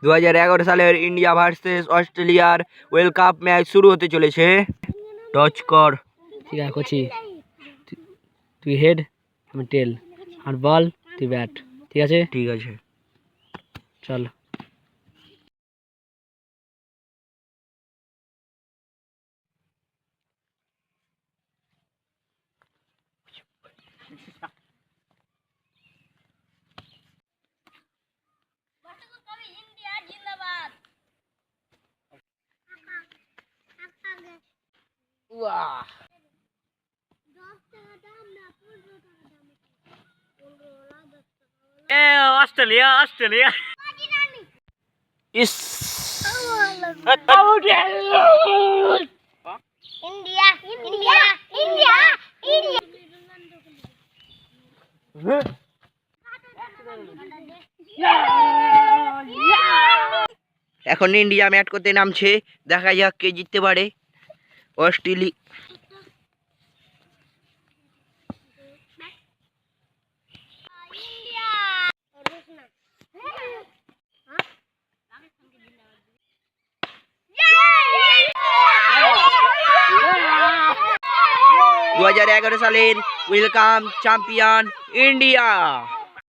2011 সালের India versus অস্ট্রেলিয়ার world cup match শুরু হতে চলেছে। টচ কর। ঠিক আছে করছি। তুই হেড, আমি টেল, আর বল, তুই ব্যাট। ঠিক আছে? ঠিক আছে। চল। অস্ট্রেলিয়া অস্ট্রেলিয়া ইস India, India, India, India. এখন ইন্ডিয়া ম্যাচ করতে নামছে, দেখা যাক কে জিততে পারে। Australia Yeah! 2011 সালের ওয়েলকাম চ্যাম্পিয়ন ইন্ডিয়া।